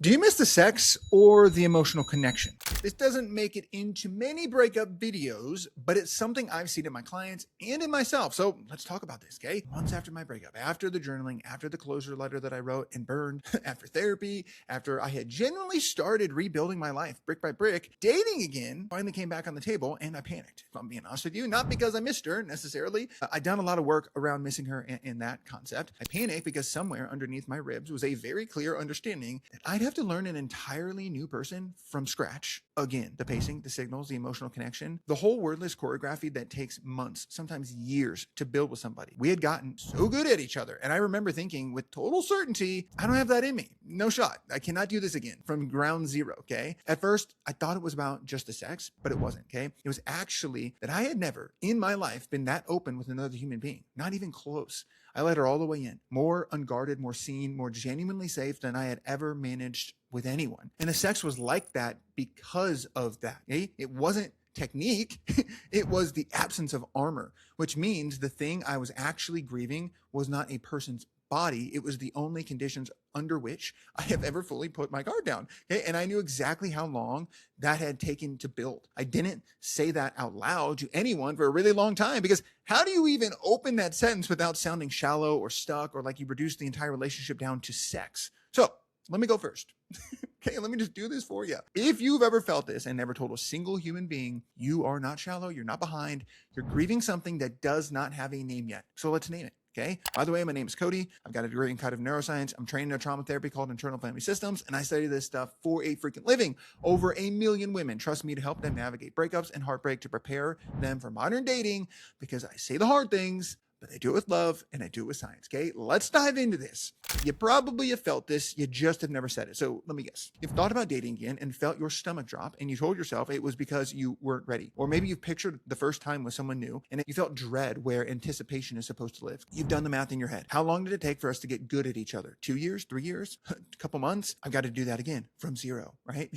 Do you miss the sex or the emotional connection? This doesn't make it into many breakup videos, but it's something I've seen in my clients and in myself. So let's talk about this, okay? Months after my breakup, after the journaling, after the closure letter that I wrote and burned, after therapy, after I had genuinely started rebuilding my life brick by brick, dating again finally came back on the table and I panicked. If I'm being honest with you, not because I missed her necessarily. I'd done a lot of work around missing her in that concept. I panicked because somewhere underneath my ribs was a very clear understanding that I'd have to learn an entirely new person from scratch again. The pacing, the signals, the emotional connection, the whole wordless choreography that takes months, sometimes years to build with somebody. We had gotten so good at each other. And I remember thinking with total certainty, I don't have that in me. No shot. I cannot do this again from ground zero. Okay. At first, I thought it was about just the sex, but it wasn't. Okay. It was actually that I had never in my life been that open with another human being, not even close. I let her all the way in, more unguarded, more seen, more genuinely safe than I had ever managed with anyone. And the sex was like that because of that. Okay? It wasn't technique. It was the absence of armor, which means the thing I was actually grieving was not a person's body. It was the only conditions under which I have ever fully put my guard down. Okay. And I knew exactly how long that had taken to build. I didn't say that out loud to anyone for a really long time, because how do you even open that sentence without sounding shallow or stuck or like you reduced the entire relationship down to sex? So let me go first. Okay, let me just do this for you. If you've ever felt this and never told a single human being, you are not shallow, you're not behind, you're grieving something that does not have a name yet. So let's name it. Okay. By the way, my name is Cody. I've got a degree in cognitive neuroscience. I'm trained in a trauma therapy called internal family systems, and I study this stuff for a freaking living. Over 1 million women trust me to help them navigate breakups and heartbreak to prepare them for modern dating, because I say the hard things, but I do it with love and I do it with science. Okay, let's dive into this. You probably have felt this, you just have never said it. So let me guess. You've thought about dating again and felt your stomach drop, and you told yourself it was because you weren't ready. Or maybe you've pictured the first time with someone new and you felt dread where anticipation is supposed to live. You've done the math in your head. How long did it take for us to get good at each other? 2 years, 3 years, a couple months? I've got to do that again from zero, right?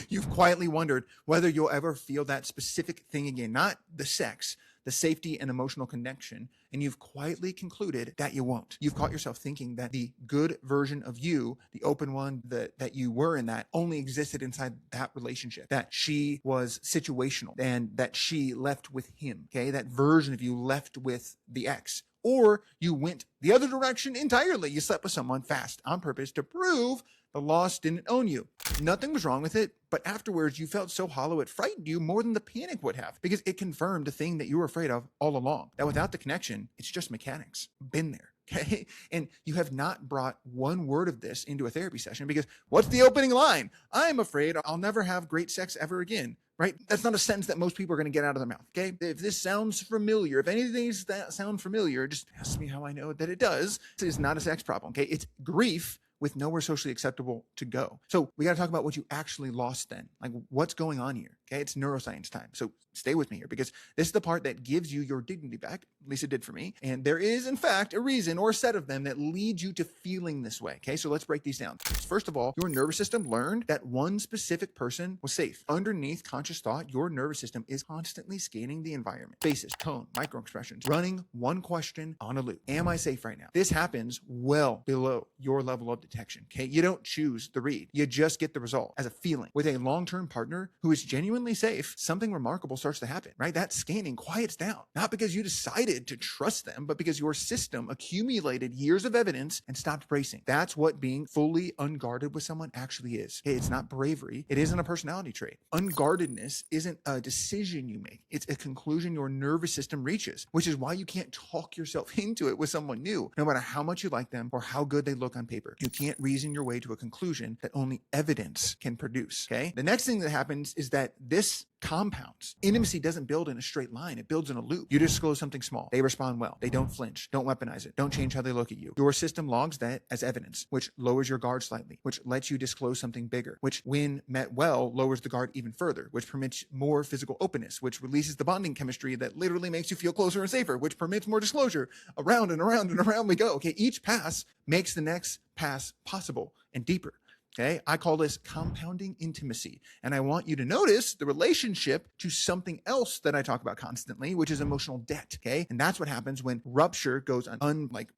You've quietly wondered whether you'll ever feel that specific thing again, not the sex, the safety and emotional connection, and you've quietly concluded that you won't. You've caught yourself thinking that the good version of you, the open one that you were in, that only existed inside that relationship, that she was situational and that she left with him, okay? That version of you left with the ex. Or you went the other direction entirely. You slept with someone fast on purpose to prove the loss didn't own you. Nothing was wrong with it, but afterwards you felt so hollow it frightened you more than the panic would have, because it confirmed the thing that you were afraid of all along, that without the connection, it's just mechanics. Been there. Okay. And you have not brought one word of this into a therapy session, because what's the opening line? I'm afraid I'll never have great sex ever again. Right? That's not a sentence that most people are going to get out of their mouth. Okay. If this sounds familiar, if any of these that sound familiar, just ask me how I know that it does. This is not a sex problem. Okay. It's grief with nowhere socially acceptable to go. So we got to talk about what you actually lost then. Like, what's going on here? Okay. It's neuroscience time. So stay with me here, because this is the part that gives you your dignity back. At least it did for me. And there is, in fact, a reason or a set of them that leads you to feeling this way. Okay. So let's break these down. First of all, your nervous system learned that one specific person was safe. Underneath conscious thought, your nervous system is constantly scanning the environment. Faces, tone, micro expressions, running one question on a loop. Am I safe right now? This happens well below your level of detection. Okay. You don't choose the read. You just get the result as a feeling. With a long-term partner who is genuinely safe, something remarkable starts to happen, right? That scanning quiets down, not because you decided to trust them, but because your system accumulated years of evidence and stopped bracing. That's what being fully unguarded with someone actually is. Okay, it's not bravery. It isn't a personality trait. Unguardedness isn't a decision you make. It's a conclusion your nervous system reaches, which is why you can't talk yourself into it with someone new, no matter how much you like them or how good they look on paper. You can't reason your way to a conclusion that only evidence can produce. Okay. The next thing that happens is that this compounds. Intimacy doesn't build in a straight line. It builds in a loop. You disclose something small. They respond well. They don't flinch. Don't weaponize it. Don't change how they look at you. Your system logs that as evidence, which lowers your guard slightly, which lets you disclose something bigger, which when met well, lowers the guard even further, which permits more physical openness, which releases the bonding chemistry that literally makes you feel closer and safer, which permits more disclosure. Around and around and around we go. Okay. Each pass makes the next pass possible and deeper. Okay. I call this compounding intimacy. And I want you to notice the relationship to something else that I talk about constantly, which is emotional debt. Okay. And that's what happens when rupture goes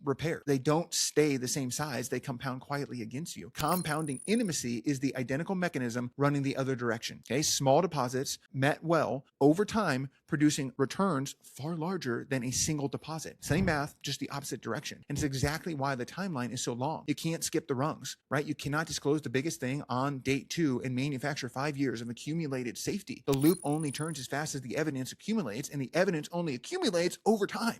repaired. They don't stay the same size. They compound quietly against you. Compounding intimacy is the identical mechanism running the other direction. Okay. Small deposits met well over time, producing returns far larger than a single deposit. Same math, just the opposite direction. And it's exactly why the timeline is so long. You can't skip the rungs, right? You cannot disclose the biggest thing on date 2 and manufacture 5 years of accumulated safety. The loop only turns as fast as the evidence accumulates, and the evidence only accumulates over time.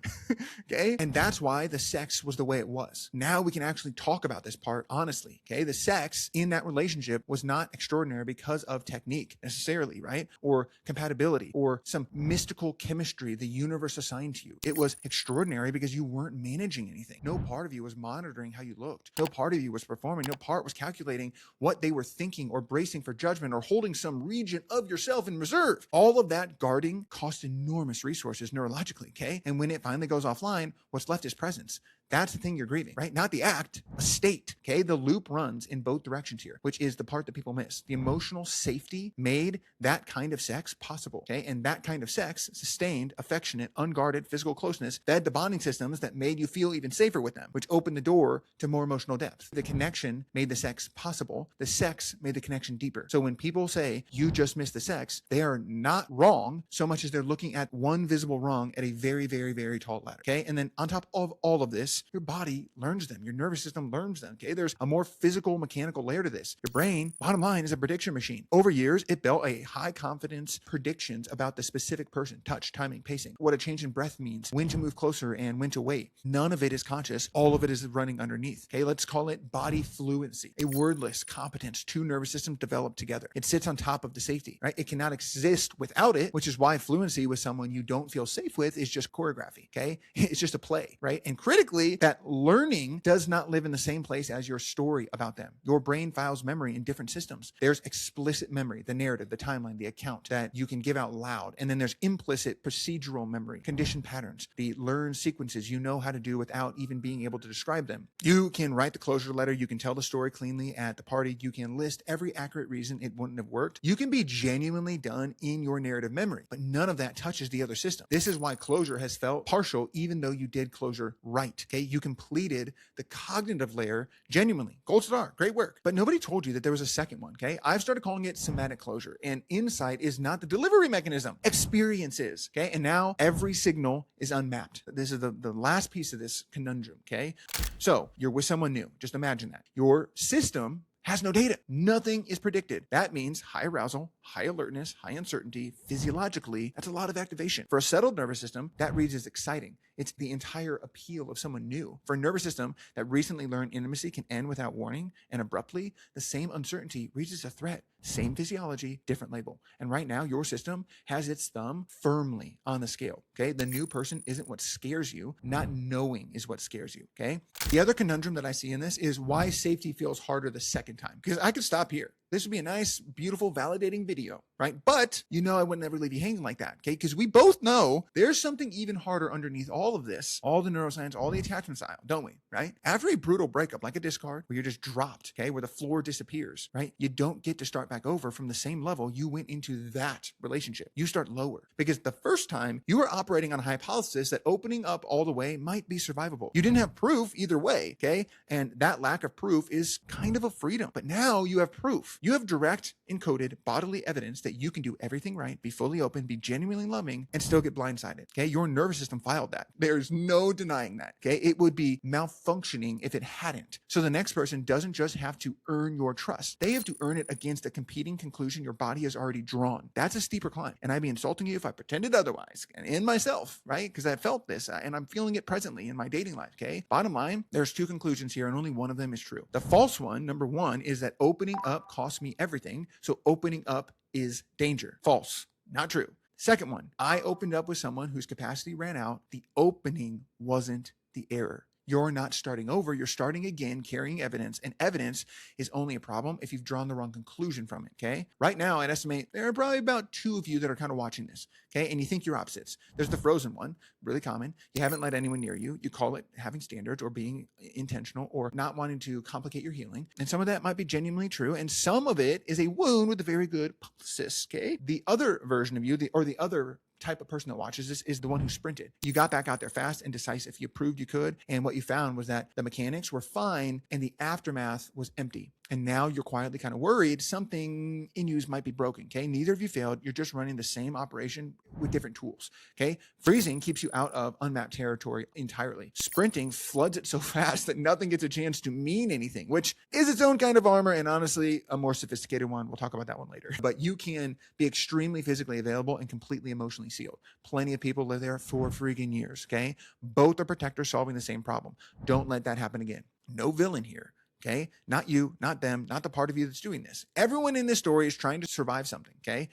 Okay. And that's why the sex was the way it was. Now we can actually talk about this part honestly. Okay. The sex in that relationship was not extraordinary because of technique necessarily, right? Or compatibility or some mystical chemistry the universe assigned to you. It was extraordinary because you weren't managing anything. No part of you was monitoring how you looked. No part of you was performing. No part was calculating what they were thinking or bracing for judgment or holding some region of yourself in reserve. All of that guarding costs enormous resources neurologically, okay? And when it finally goes offline, what's left is presence. That's the thing you're grieving, right? Not the act, a state, okay? The loop runs in both directions here, which is the part that people miss. The emotional safety made that kind of sex possible, okay? And that kind of sex, sustained, affectionate, unguarded physical closeness, fed the bonding systems that made you feel even safer with them, which opened the door to more emotional depth. The connection made the sex possible. The sex made the connection deeper. So when people say, you just missed the sex, they are not wrong so much as they're looking at one visible rung at a very, very, very tall ladder, okay? And then on top of all of this, your body learns them. Your nervous system learns them. Okay. There's a more physical, mechanical layer to this. Your brain, bottom line, is a prediction machine. Over years, it built a high confidence predictions about the specific person, touch, timing, pacing, what a change in breath means, when to move closer and when to wait. None of it is conscious. All of it is running underneath. Okay. Let's call it body fluency, a wordless competence, two nervous systems developed together. It sits on top of the safety, right? It cannot exist without it, which is why fluency with someone you don't feel safe with is just choreography. Okay. It's just a play, right? And critically, that learning does not live in the same place as your story about them. Your brain files memory in different systems. There's explicit memory, the narrative, the timeline, the account that you can give out loud. And then there's implicit procedural memory, conditioned patterns, the learned sequences you know how to do without even being able to describe them. You can write the closure letter. You can tell the story cleanly at the party. You can list every accurate reason it wouldn't have worked. You can be genuinely done in your narrative memory, but none of that touches the other system. This is why closure has felt partial, even though you did closure right. Okay. You completed the cognitive layer genuinely. Gold star, great work. But nobody told you that there was a second one, okay? I've started calling it somatic closure. And insight is not the delivery mechanism. Experience is, okay? And now every signal is unmapped. This is the last piece of this conundrum, okay? So you're with someone new. Just imagine that. Your system has no data. Nothing is predicted. That means high arousal, high alertness, high uncertainty. Physiologically, that's a lot of activation. For a settled nervous system, that reads as exciting. It's the entire appeal of someone new. For a nervous system that recently learned intimacy can end without warning and abruptly, the same uncertainty reads as a threat. Same physiology, different label. And right now, your system has its thumb firmly on the scale, okay? The new person isn't what scares you. Not knowing is what scares you, okay? The other conundrum that I see in this is why safety feels harder the second time. Because I could stop here. This would be a nice, beautiful, validating video, right? But you know I would never leave you hanging like that, okay? Because we both know there's something even harder underneath all of this, all the neuroscience, all the attachment style, don't we, right? After a brutal breakup, like a discard, where you're just dropped, okay, where the floor disappears, right? You don't get to start back over from the same level you went into that relationship. You start lower because the first time you were operating on a hypothesis that opening up all the way might be survivable. You didn't have proof either way, okay? And that lack of proof is kind of a freedom. But now you have proof. You have direct, encoded bodily evidence that you can do everything right, be fully open, be genuinely loving, and still get blindsided. Okay, your nervous system filed that. There's no denying that. Okay, it would be malfunctioning if it hadn't. So the next person doesn't just have to earn your trust. They have to earn it against a competing conclusion your body has already drawn. That's a steeper climb. And I'd be insulting you if I pretended otherwise. And in myself, right? Because I felt this and I'm feeling it presently in my dating life. Okay, bottom line, there's two conclusions here and only one of them is true. The false one, number one, is that opening up costs me everything. So opening up is danger. False. Not true. Second one, I opened up with someone whose capacity ran out. The opening wasn't the error. You're not starting over. You're starting again, carrying evidence, and evidence is only a problem if you've drawn the wrong conclusion from it, okay? Right now, I'd estimate there are probably about 2 of you that are kind of watching this, okay? And you think you're opposites. There's the frozen one, really common. You haven't let anyone near you. You call it having standards or being intentional or not wanting to complicate your healing. And some of that might be genuinely true. And some of it is a wound with a very good publicist, okay? The other version of you, the other type of person that watches this is the one who sprinted. You got back out there fast and decisive. You proved you could. And what you found was that the mechanics were fine and the aftermath was empty. And now you're quietly kind of worried something in you might be broken. Okay. Neither of you failed. You're just running the same operation with different tools. Okay. Freezing keeps you out of unmapped territory entirely. Sprinting floods it so fast that nothing gets a chance to mean anything, which is its own kind of armor and honestly a more sophisticated one. We'll talk about that one later. But you can be extremely physically available and completely emotionally sealed. Plenty of people live there for freaking years. Okay. Both are protectors solving the same problem. Don't let that happen again. No villain here. Okay. Not you, not them, not the part of you that's doing this. Everyone in this story is trying to survive something. Okay.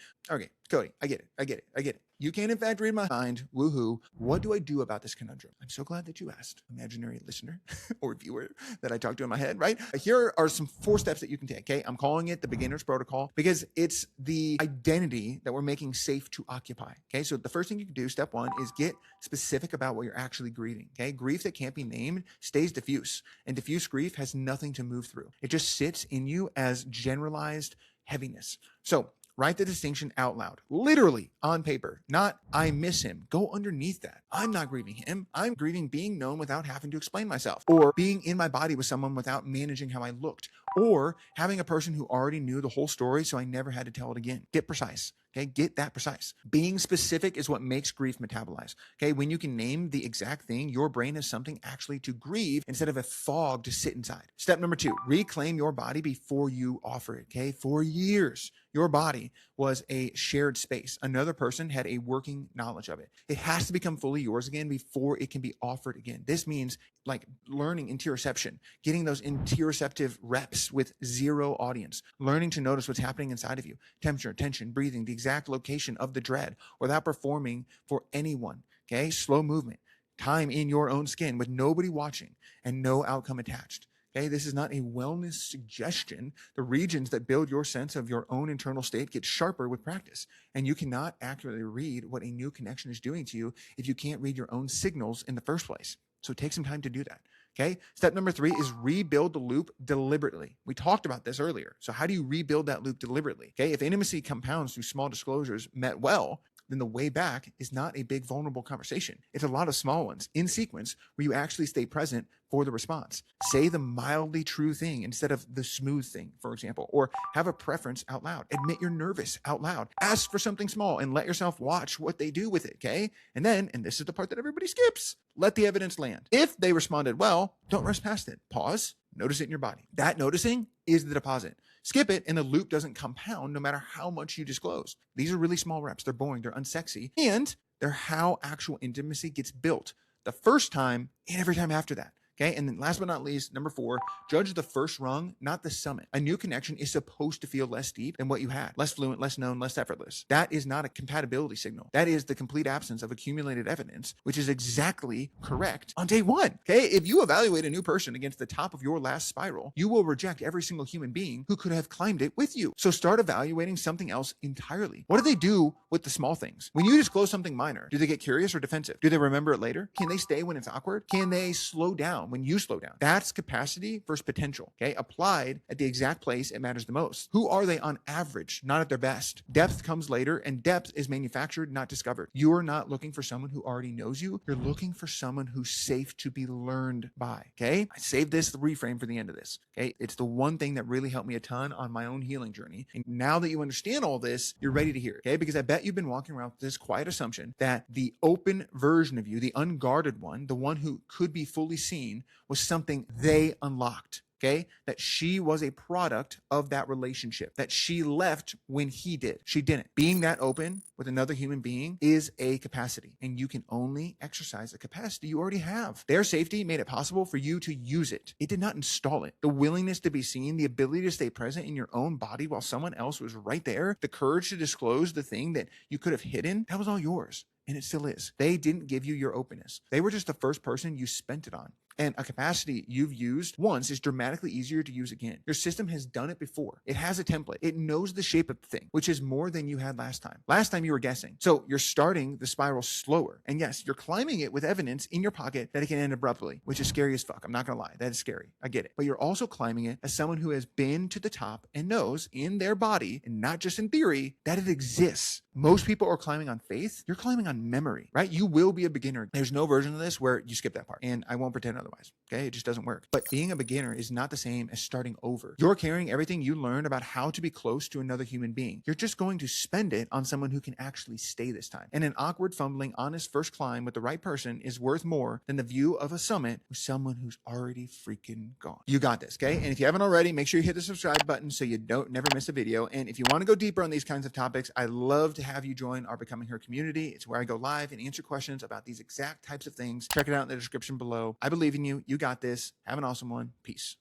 Cody, I get it. You can in fact read my mind. Woohoo. What do I do about this conundrum? I'm so glad that you asked, imaginary listener or viewer that I talked to in my head, right? Here are some 4 steps that you can take. Okay. I'm calling it the beginner's protocol because it's the identity that we're making safe to occupy. Okay. So the first thing you can do, step 1, is get specific about what you're actually grieving. Okay. Grief that can't be named stays diffuse, and diffuse grief has nothing to move through. It just sits in you as generalized heaviness. So write the distinction out loud, literally on paper, not I miss him. Go underneath that. I'm not grieving him. I'm grieving being known without having to explain myself, or being in my body with someone without managing how I looked, or having a person who already knew the whole story so I never had to tell it again. Get precise. Okay, get that precise. Being specific is what makes grief metabolize. Okay, when you can name the exact thing, your brain has something actually to grieve instead of a fog to sit inside. Step number 2, reclaim your body before you offer it. Okay, for years, your body was a shared space. Another person had a working knowledge of it. It has to become fully yours again before it can be offered again. This means like learning interoception, getting those interoceptive reps with 0 audience, learning to notice what's happening inside of you, temperature, tension, breathing, the exact location of the dread without performing for anyone. Okay, slow movement, time in your own skin with nobody watching and no outcome attached. Okay, this is not a wellness suggestion. The regions that build your sense of your own internal state get sharper with practice, and you cannot accurately read what a new connection is doing to you if you can't read your own signals in the first place. So take some time to do that. Okay. Step number 3 is rebuild the loop deliberately. We talked about this earlier. So how do you rebuild that loop deliberately? Okay. If intimacy compounds through small disclosures met well, then the way back is not a big vulnerable conversation. It's a lot of small ones in sequence where you actually stay present for the response. Say the mildly true thing instead of the smooth thing, for example, or have a preference out loud. Admit you're nervous out loud. Ask for something small and let yourself watch what they do with it. Okay. And then, and this is the part that everybody skips, let the evidence land. If they responded well, don't rush past it. Pause, notice it in your body. That noticing is the deposit. Skip it and the loop doesn't compound no matter how much you disclose. These are really small reps. They're boring. They're unsexy. And they're how actual intimacy gets built the first time and every time after that. Okay. And then last but not least, number 4, judge the first rung, not the summit. A new connection is supposed to feel less deep than what you had, less fluent, less known, less effortless. That is not a compatibility signal. That is the complete absence of accumulated evidence, which is exactly correct on day 1. Okay. If you evaluate a new person against the top of your last spiral, you will reject every single human being who could have climbed it with you. So start evaluating something else entirely. What do they do with the small things? When you disclose something minor, do they get curious or defensive? Do they remember it later? Can they stay when it's awkward? Can they slow down when you slow down? That's capacity versus potential. Okay. Applied at the exact place it matters the most. Who are they on average, not at their best? Depth comes later, and depth is manufactured, not discovered. You are not looking for someone who already knows you. You're looking for someone who's safe to be learned by. Okay. I saved this reframe for the end of this. Okay. It's the one thing that really helped me a ton on my own healing journey. And now that you understand all this, you're ready to hear it. Okay. Because I bet you've been walking around with this quiet assumption that the open version of you, the unguarded one, the one who could be fully seen, was something they unlocked. Okay. That she was a product of that relationship, that she left when he did. She didn't. Being that open with another human being is a capacity, and you can only exercise a capacity you already have. Their safety made it possible for you to use it. It did not install it. The willingness to be seen, the ability to stay present in your own body while someone else was right there, the courage to disclose the thing that you could have hidden, that was all yours. And it still is. They didn't give you your openness. They were just the first person you spent it on. And a capacity you've used once is dramatically easier to use again. Your system has done it before. It has a template. It knows the shape of the thing, which is more than you had last time. Last time you were guessing. So you're starting the spiral slower. And yes, you're climbing it with evidence in your pocket that it can end abruptly, which is scary as fuck. I'm not going to lie. That is scary. I get it. But you're also climbing it as someone who has been to the top and knows in their body, and not just in theory, that it exists. Most people are climbing on faith. You're climbing on memory, right? You will be a beginner. There's no version of this where you skip that part. And I won't pretend otherwise. Okay. It just doesn't work. But being a beginner is not the same as starting over. You're carrying everything you learned about how to be close to another human being. You're just going to spend it on someone who can actually stay this time. And an awkward, fumbling, honest first climb with the right person is worth more than the view of a summit with someone who's already freaking gone. You got this. Okay. And if you haven't already, make sure you hit the subscribe button so you don't never miss a video. And if you want to go deeper on these kinds of topics, I love to have you join our Becoming Her community. It's where I go live and answer questions about these exact types of things. Check it out in the description below. I believe in you. You got this. Have an awesome one. Peace.